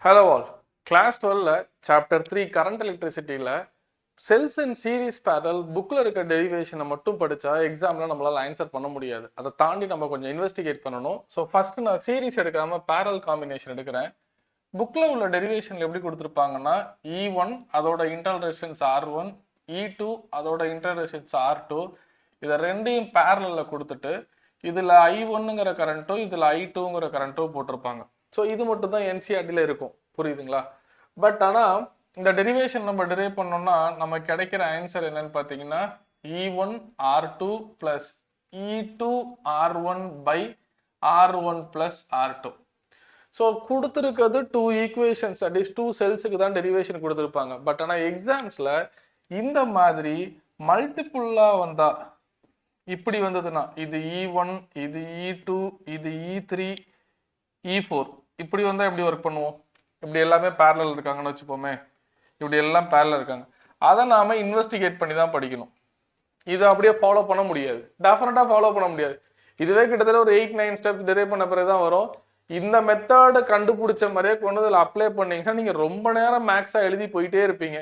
Hello all. Class 12 Chapter 3 Current Electricity cells in series parallel bookல இருக்க derivation மட்டும் படிச்சா எக்ஸாம்ல நம்மளால ஆன்சர் பண்ண முடியாது. அதை தாண்டி நம்ம கொஞ்சம் இன்வெஸ்டிகேட் பண்ணணும். ஸோ ஃபர்ஸ்ட் நான் சீரிஸ் எடுக்காம parallel combination எடுக்கிறேன். புக்ல உள்ள டெரிவேஷன்ல எப்படி கொடுத்துருப்பாங்கன்னா E1 அதோட இன்டர்னல் ரெசிஸ்டன்ஸ் R1, E2 அதோட இன்டர்னல் ரெசிஸ்டன்ஸ் R2 இதை ரெண்டையும் parallelல கொடுத்துட்டு இதுல I1ங்கிற கரண்ட்டும் இதுல I2ங்கிற கரண்ட்டும் போட்டிருப்பாங்க. ஸோ இது மட்டும் தான் என்சிஆர்டியில் இருக்கும், புரியுதுங்களா? பட் ஆனால் இந்த டெரிவேஷன் நம்ம டெரைவ் பண்ணோம்னா நமக்கு கிடைக்கிற ஆன்சர் என்னன்னு பார்த்தீங்கன்னா E1 R2 plus E2 R1 by R1 plus R2. So கொடுத்துருக்கிறது டூ ஈக்குவேஷன்ஸ், அட்லீஸ்ட் டூ செல்ஸுக்கு தான் டெரிவேஷன் கொடுத்துருப்பாங்க. பட் ஆனால் எக்ஸாம்ஸில் இந்த மாதிரி மல்டிப்புல்லாக வந்தா இப்படி வந்ததுன்னா இது E1, இது E2, இது E3, E4 இப்படி வந்தால் எப்படி ஒர்க் பண்ணுவோம்? இப்படி எல்லாமே பேரலல் இருக்காங்கன்னு வச்சுப்போமே, இப்படி எல்லாம் பேரலல் இருக்காங்க. அதை நாம இன்வெஸ்டிகேட் பண்ணி தான் படிக்கணும். இதை அப்படியே ஃபாலோ பண்ண முடியாது, டெஃபினட்டாக ஃபாலோ பண்ண முடியாது. இதுவே கிட்டத்தட்ட ஒரு 8-9 ஸ்டெப்ஸ் டெரைவ் பண்ண பிறகு தான் வரும். இந்த மெத்தடை கண்டுபிடிச்ச மாதிரியே கொண்டு இதில் அப்ளை பண்ணீங்கன்னா நீங்கள் ரொம்ப நேரம் மேக்ஸாக எழுதி போயிட்டே இருப்பீங்க.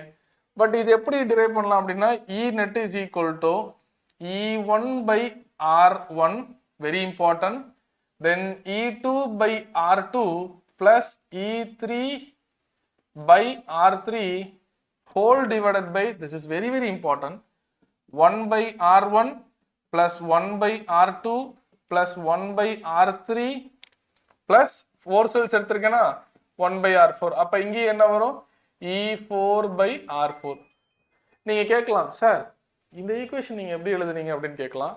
பட் இது எப்படி டெரைவ் பண்ணலாம் அப்படின்னா E net is equal to E1 by R1, very important. Then E2 by R2 plus E3 by R3 whole divided by, this is very very important, 1 by R1 plus 1 by R2 plus 1 by R3 plus 4 cells எடுத்திருக்கேனா 1 by R4. அப்ப இங்கே என்ன வரும்? E4 by R4. நீங்க கேட்கலாம், sir இந்த equation நீங்க எப்படி எழுதுனீங்க அப்படின்னு கேட்கலாம்.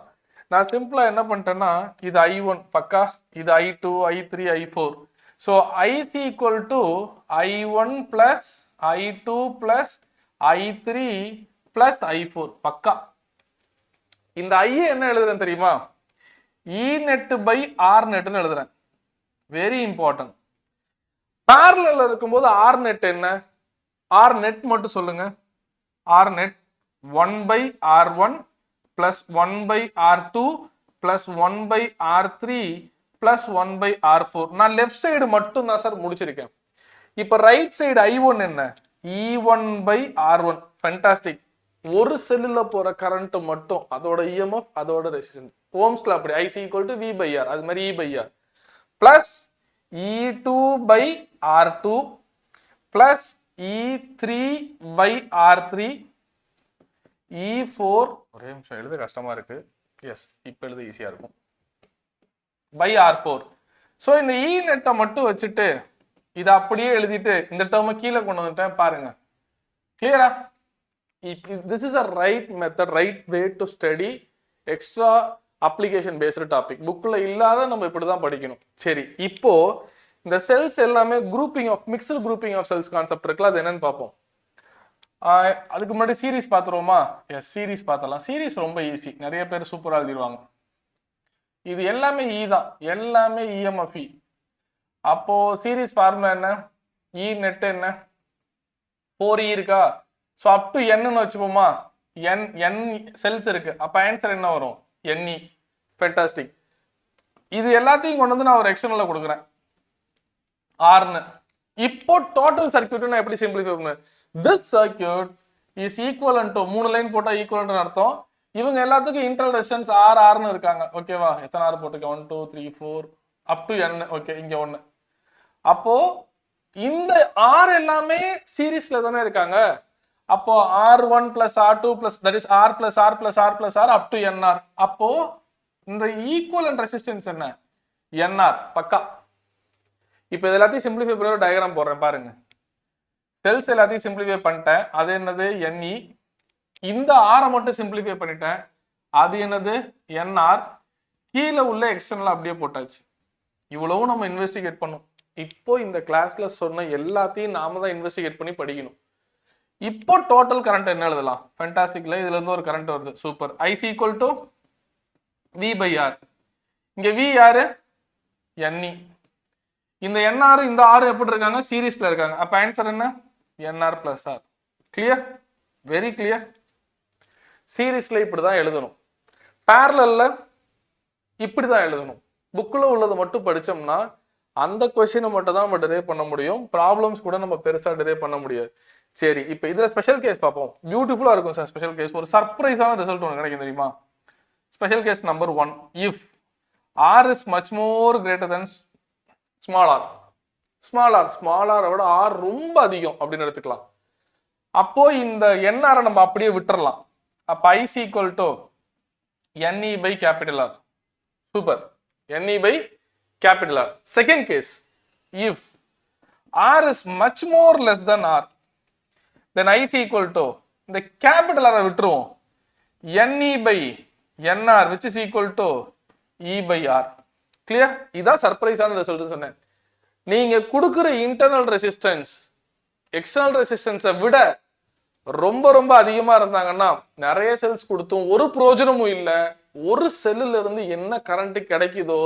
நான் சிம்பிளா என்ன பண்ணிட்டேன்னா இது I1 பக்கா, இது I2, I3, I4. So I is equal to I1 plus I2 plus I3 plus I4 பக்கா. இந்த I என்ன எழுதுறேன் தெரியுமா? E net by R netன்னு எழுதுறேன். Very important. பேரலல் இருக்கும்போது R net என்ன? R net மட்டும் சொல்லுங்க. R net 1 by R1 plus 1 by R2 plus 1 by R3 plus 1 by R4. நான் லெஃப்ட் சைடு மட்டும் தான் சார் முடிச்சிருக்கேன். இப்போ ரைட் சைடு I1 என்ன? E1 by R1. ஃபேண்டாஸ்டிக். ஒரு செல்லுல போற கரண்ட் மட்டும், அதோட EMF, அதோட ரெசிஸ்டன்ஸ். ஓம்ஸ்ல அப்படி I is equal to V by R, அது மாதிரி E by R plus E2 by R2 plus E3 by R3 E4, ஒரே நிமிஷம் எழுத கஷ்டமா இருக்கு, எஸ் இப்போ எழுத ஈஸியா இருக்கும், by R4. ஸோ இந்த E நெட்டை மட்டும் வச்சுட்டு இதை அப்படியே எழுதிட்டு இந்த டேர்மை கீழே கொண்டு வந்துட்டேன் பாருங்க. கிளியரா? This is a right method, right way to study extra application based topic. புக்கில் இல்லாத நம்ம இப்படி தான் படிக்கணும். சரி, இப்போ இந்த செல்ஸ் எல்லாமே grouping of, mixed grouping of cells concept இருக்குல்ல, அது என்னன்னு பார்ப்போம். அதுக்கு முன்னாடி சீரீஸ் பார்த்துருவோமா? எஸ், சீரீஸ் பார்த்தலாம். சீரீஸ் ரொம்ப ஈஸி, நிறைய பேர் சூப்பராக எழுதிடுவாங்க. இது எல்லாமே E தான், எல்லாமே EMF E. அப்போ சீரீஸ் ஃபார்முலா என்ன? E நெட் என்ன? 4E இருக்கா? ஸோ அப் டு Nன்னு வச்சுப்போமா? N செல்ஸ் இருக்கு, அப்போ ஆன்சர் என்ன வரும்? NE. ஃபேண்டாஸ்டிக். இது எல்லாத்தையும் கொண்டு வந்து நான் ஒரு எக்ஸ்டர்னல்ல கொடுக்குறேன் Rன்னு. இப்போ டோட்டல் சர்க்யூட் நான் எப்படி சிம்பிளிஃபை பண்ணுவேன்? This circuit is equivalent to, 3 line போட்டா equivalent அர்த்தம். இவங்க எல்லாத்துக்கும் இன்டர்னல் ரெசிஸ்டன்ஸ் RRன்னு இருக்காங்க. ஓகேவா? எத்தனை R போட்டுக்க? 1 2 3 4 அப் டு N. ஓகே, இங்க 1. அப்போ இந்த R எல்லாமே சீரிஸ்ல தானே இருக்காங்க. அப்போ R1 plus R2 plus, that is R plus R plus R plus R up to NR. அப்போ இந்த ஈக்குவலன்ட் ரெசிஸ்டன்ஸ் என்ன? NR பக்கா. இப்போ இது எல்லாத்தையும் சிம்பிளிஃபை பண்ணி ஒரு டயக்ராம் போடுறேன் பாருங்க. செல்ஸ் எல்லாத்தையும் சிம்பிளிஃபை பண்ணிட்டேன், அது என்னது? NE. இந்த R மட்டும் சிம்பிளிஃபை பண்ணிட்டேன், அது என்னது? NR. கீழே உள்ள எக்ஸ்டர்னல் அப்படியே போட்டாச்சு. இவ்வளவும் நம்ம இன்வெஸ்டிகேட் பண்ணும். இப்போ இந்த கிளாஸ்ல சொன்ன எல்லாத்தையும் நாம தான் இன்வெஸ்டிகேட் பண்ணி படிக்கணும். இப்போ டோட்டல் கரண்ட் என்ன எழுதலாம்? ஃபேண்டாஸ்டிக்ல, இதுல இருந்து ஒரு கரண்ட் வருது, super. I is equal to V by R. இங்க V யாரு? NE. இந்த NR இந்த R எப்படி இருக்காங்க? சீரீஸ்ல இருக்காங்க. அப்ப ஆன்சர் என்ன? NR plus R. Clear? Very clear. சீரீஸ்ல இப்படிதான் எழுதணும், பேரலல்ல இப்படிதான் எழுதணும். புக்ல உள்ளது மட்டும் படிச்சோம்னா அந்த கொஸ்டினை மட்டும் தான் நம்ம டிரைவ் பண்ண முடியும். ப்ராப்ளம்ஸ் கூட நம்ம பெருசா டிரைவ் பண்ண முடியாது. சரி, இப்போ இதுல ஸ்பெஷல் கேஸ் பார்ப்போம். பியூட்டிஃபுல்லா இருக்கும் சார் ஸ்பெஷல் கேஸ். ஒரு சர்ப்ரைஸான ரிசல்ட் ஒன்று கிடைக்கும் தெரியுமா? Special case number 1, if r is much more greater than small r. Small ஆரை விட r ரொம்ப அதிகம் அப்படின்னு எடுத்துக்கலாம். அப்போ இந்த nr நம்ம அப்படியே விட்டுறலாம். அப்ப I is equal to NE by capital R. Super. NE by capital R. Second case, if r is much more less than r, then I is equal to இந்த capital R விட்டுருவோம். NE by NR which is equal to E by R. Clear? இதான் சர்ப்ரைஸான result சொன்னேன். நீங்க கொடுக்கிற internal resistance external ரெசிஸ்டன்ஸை விட ரொம்ப ரொம்ப அதிகமா இருந்தாங்கன்னா நிறைய செல்ஸ் கொடுத்தும் ஒரு பிரயோஜனமும் இல்லை. ஒரு செல்லுல இருந்து என்ன கரண்ட் கிடைக்குதோ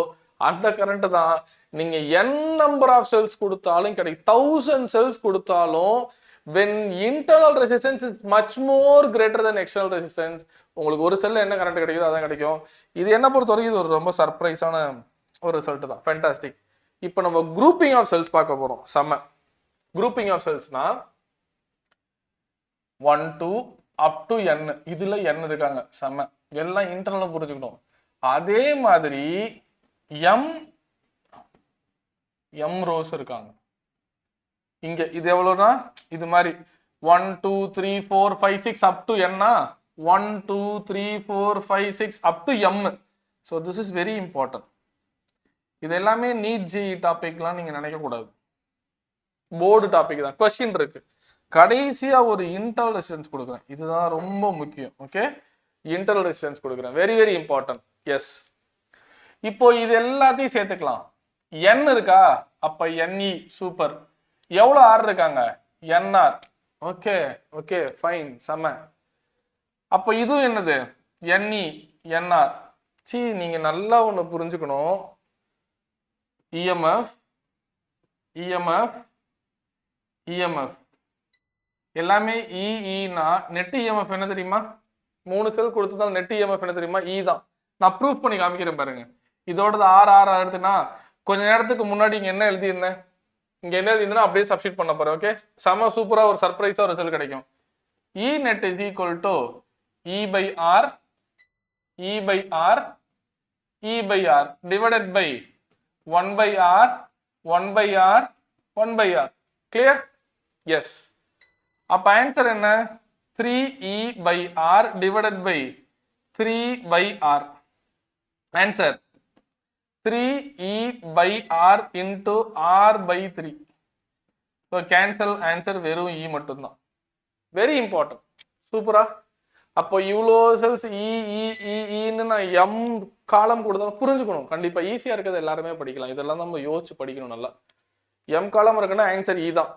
அந்த கரண்ட் தான் நீங்க n நம்பர் ஆஃப் செல்ஸ் கொடுத்தாலும் கிடைக்கும். 1000 செல்ஸ் கொடுத்தாலும் when internal resistance is much more greater than external resistance, உங்களுக்கு ஒரு செல்ல என்ன கரண்ட் கிடைக்குதோ அதான் கிடைக்கும். இது என்ன பொறுத்த வரைக்கும் இது ஒரு ரொம்ப சர்ப்ரைஸான ஒரு ரிசல்ட் தான். ஃபேண்டாஸ்டிக். இப்போ நம்ம குரூப்பிங் ஆஃப் செல்ஸ் பார்க்க போறோம். செம்ம. குரூப்பிங் ஆஃப் செல்ஸ்னா 1 2 அப் டு n, இதுல n இருக்காங்க. செம்ம. எல்லாம் இன்டர்னலா புரிஞ்சுக்கணும். அதே மாதிரி m ரோஸ் இருக்காங்க. இங்க இது எவ்வளவுனா இது மாதிரி 1 2 3 4 5 6 அப் to n. 1 2 3 4 5 6 up to m. So this is very important. இது எல்லாமே நீட் ஜி டாபிக்லாம் நீங்க நினைக்க கூடாது. போர்டு டாபிக் தான். क्वेश्चन இருக்கு. கடைசியா ஒரு இன்டர்னல் ரெசிஸ்டன்ஸ் கொடுக்குறேன். இதுதான் ரொம்ப முக்கியம். ஓகே, இன்டர்னல் ரெசிஸ்டன்ஸ் கொடுக்குறேன். Very very important. எஸ். இப்போ இது எல்லாத்தையும் சேர்த்துக்கலாம். n இருக்கா? அப்ப NE. சூப்பர். எவ்வளவு r இருக்காங்க? NR. Okay okay fine. செம. அப்போ இதுவும் என்னது? NE NR. நீங்க நல்லா ஒண்ணு புரிஞ்சுக்கணும். EMF எல்லாமே EEனா நெட் EMF என்ன தெரியுமா? 3 செல் கொடுத்ததால நெட் EMF என்ன தெரியுமா? E தான். நான் ப்ரூஃப் பண்ணி காமிக்கிறேன் பாருங்க. இதோடது R எடுத்துனா கொஞ்ச நேரத்துக்கு முன்னாடி இங்க என்ன எழுதியிருந்தேன்? இங்க என்ன எழுதியிருந்தா அப்படியே சப்ஸ்டிட் பண்ண போறேன். ஓகே, செம சூப்பரா ஒரு சர்ப்ரைஸா ஒரு ரிசல்ட் கிடைக்கும். E net is equal to E by R divided by 1 by R 1 by R 1 by R. Clear? Yes. அப்ப ஆன்சர் என்ன? 3E by R divided by 3 by R. Answer 3E by R into R by 3. So cancel. Answer வெறும் E மட்டும்தான். Very important. சூப்பரா. அப்போ இவ்வளோ cells ன்னு நான் M காலம் கொடுத்தாலும் புரிஞ்சுக்கணும். கண்டிப்பா ஈஸியா இருக்கிறது எல்லாருமே படிக்கலாம். இதெல்லாம் நம்ம யோசிச்சு படிக்கணும் நல்லா. M காலம் இருக்குன்னா ஆன்சர் E தான்.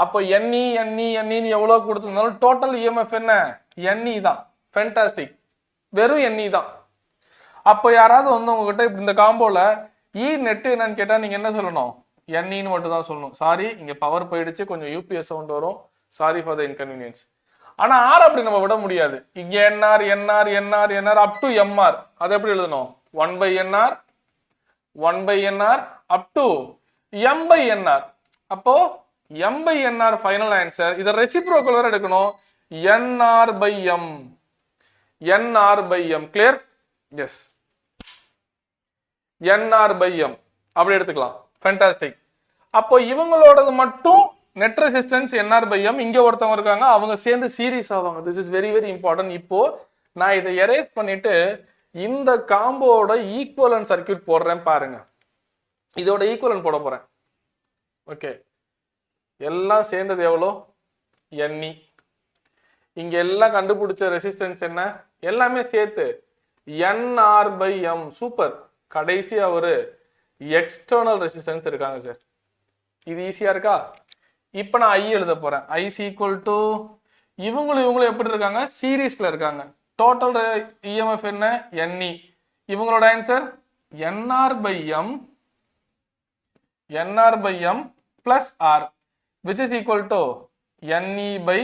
அப்போ NE எவ்வளவு கொடுத்திருந்தாலும் டோட்டல் EMF என்ன? NE தான். ஃபேண்டாஸ்டிக். வெறும் NE தான். அப்போ யாராவது வந்து உங்ககிட்ட இந்த காம்போல E நெட் என்னன்னு கேட்டா நீங்க என்ன சொல்லணும்? NEன்னு மட்டும் தான் சொல்லணும். சாரி, இங்க பவர் போயிடுச்சு, கொஞ்சம் UPS சவுண்ட் வரும். Sorry for the inconvenience. ஆனா R அப்படி நம்ம விட முடியாது. இங்க NR அப் டு MR. அதை எப்படி எழுதணும்? 1 by NR up to M by NR. அப்போ M by NR final answer. இதை ரெசிப்ரோக்கல் வேற எடுக்கணும். NR by M. Clear? Yes. NR by M அப்படி எடுத்துக்கலாம். ஃபேண்டாஸ்டிக். அப்போ இவங்களோடது மட்டும் net resistance NR by M. இங்க ஒருத்தவங்க இருக்காங்க, அவங்க சேர்ந்து சீரிஸ் ஆவாங்க. This is very very important. இப்போ நான் இதை எரேஸ் பண்ணிட்டு இந்த காம்போட ஈக்குவலன்ட் சர்க்யூட் போடுறேன் பாருங்க. இதோட ஈக்குவலன்ட் போட போறேன். ஓகே, எல்லாம் சேர்ந்தது எவ்வளோ? NE. இங்க எல்லாம் கண்டுபிடிச்ச ரெசிஸ்டன்ஸ் என்ன? எல்லாமே சேர்த்து NR by M. சூப்பர். கடைசியா ஒரு எக்ஸ்டர்னல் ரெசிஸ்டன்ஸ் இருக்காங்க சார். இது ஈஸியா இருக்கா? இப்ப நான் I எழுத போறேன். I is equal to இவங்களும் எப்படி இருக்காங்க? சீரீஸ்ல இருக்காங்க. டோட்டல் EMF என்ன? NE. இவங்களோட answer NR by M plus R which is equal to NE by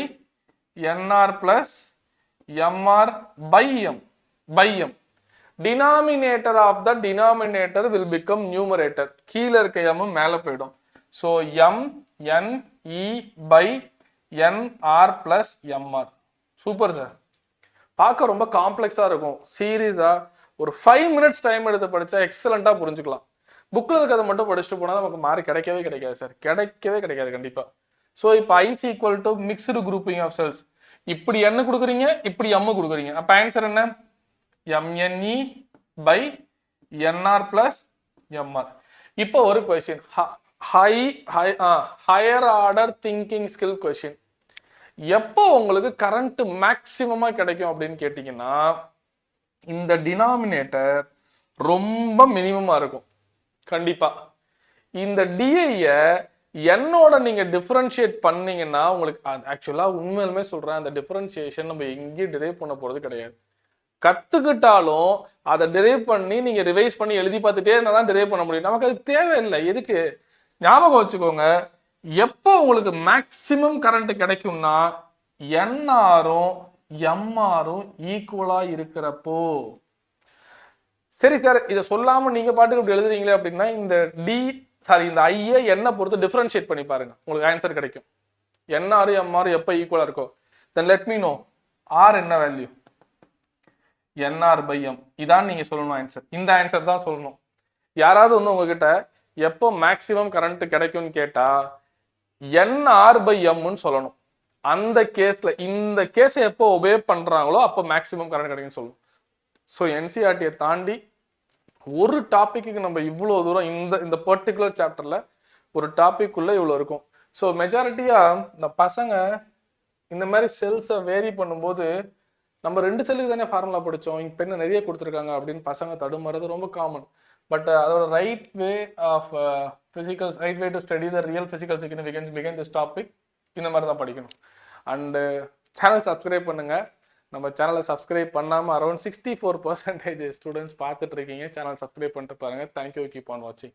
NR plus MR by M. denominator of the denominator will become numerator. கீழ இருக்க m மேல போய்டும். So m n e by n r plus mr. Super sir. பார்க்க ரொம்ப காம்ப்ளெக்ஸா இருக்கும். சீரியஸா ஒரு 5 minutes time எடுத்து படிச்சா எக்ஸலென்ட்டா புரிஞ்சுக்கலாம். புக்ல இருக்கத மட்டும் படிச்சுட்டு போனா நமக்கு மார்க் கிடைக்காது சார். கிடைக்காது கண்டிப்பா. சோ இப்போ I is equal to mixed grouping of cells. இப்படி n கொடுக்குறீங்க, இப்படி m கொடுக்குறீங்க. அப்ப ஆன்சர் என்ன? mne by nr plus mr. இப்போ ஒரு question, higher order thinking skill question. எப்போ உங்களுக்கு கரண்ட் மேக்ஸிமமா கிடைக்கும் அப்படின்னு கேட்டீங்கன்னா இந்த டினாமினேட்டர் ரொம்ப மினிமமா இருக்கும். கண்டிப்பா இந்த டிஐய என்னோட நீங்க டிஃபரன்ஷியேட் பண்ணீங்கன்னா உங்களுக்கு ஆக்சுவலா உண்மையிலுமே சொல்றேன், அந்த டிஃபரன்ஷியேஷன் நம்ம எங்கேயும் டிரைவ் பண்ண போறது கிடையாது. கத்துக்கிட்டாலும் அதை டிரைவ் பண்ணி நீங்க ரிவைஸ் பண்ணி எழுதி பார்த்துட்டே இருந்தா தான் டிரைவ் பண்ண முடியும். நமக்கு அது தேவையில்லை. எதுக்கு? ஞாபகம் வச்சுக்கோங்க, எப்போ உங்களுக்கு மேக்சிமம் கரண்ட் கிடைக்கும்னா என்ஆரும் எம்ஆரும் ஈக்குவலா இருக்கிறப்போ. சரி சார், இதை சொல்லாம நீங்க பாட்டுக்கு இப்படி எழுதுறீங்களே அப்படின்னா இந்த இந்த ஐயை என்ன பொறுத்து டிஃபரன்ஷியேட் பண்ணி பாருங்க, உங்களுக்கு ஆன்சர் கிடைக்கும். என்ஆர் எம்ஆர் எப்போ ஈக்குவலா இருக்கோ then let me know R என்ன வேல்யூ, என்ஆர் பை எம். இதான் நீங்க சொல்லணும் ஆன்சர். இந்த ஆன்சர் தான் சொல்லணும். யாராவது வந்து உங்ககிட்ட எப்போ மேக்சிமம் கரண்ட் கிடைக்கும்னு கேட்டா என்ஆர் பை எம்னு சொல்லணும். அந்த கேஸ்ல இந்த கேஸை எப்போ ஒபே பண்றாங்களோ அப்போ மேக்சிமம் கரண்ட் கிடைக்கும்னு சொல்லணும். ஸோ என்சிஆர்டியை தாண்டி ஒரு டாபிக்கு நம்ம இவ்வளோ தூரம் இந்த பர்டிகுலர் சாப்டர்ல ஒரு டாபிக் உள்ள இவ்வளோ இருக்கும். ஸோ மெஜாரிட்டியா இந்த பசங்க இந்த மாதிரி செல்ஸை வேரி பண்ணும்போது நம்ம 2 செல்லுக்கு தானே ஃபார்முலா படித்தோம், இங்கே பெண்ணை நிறைய கொடுத்துருக்காங்க அப்படின்னு பசங்க தடுமாறது ரொம்ப காமன். பட் அதோட right way of physicals, right way to study the real physical significance பிகைன் திஸ் டாபிக் இந்த மாதிரி தான் படிக்கணும். அண்டு சேனல் சப்ஸ்கிரைப் பண்ணுங்க. நம்ம சேனலை சப்ஸ்கிரைப் பண்ணாமல் அரௌண்ட் 64% ஸ்டூடெண்ட்ஸ் பார்த்துட்டு இருக்கீங்க. சேனல் சப்ஸ்கிரைப் பண்ணிட்டு பாருங்க. தேங்க்யூ, கீப் ஆன் வாட்சிங்.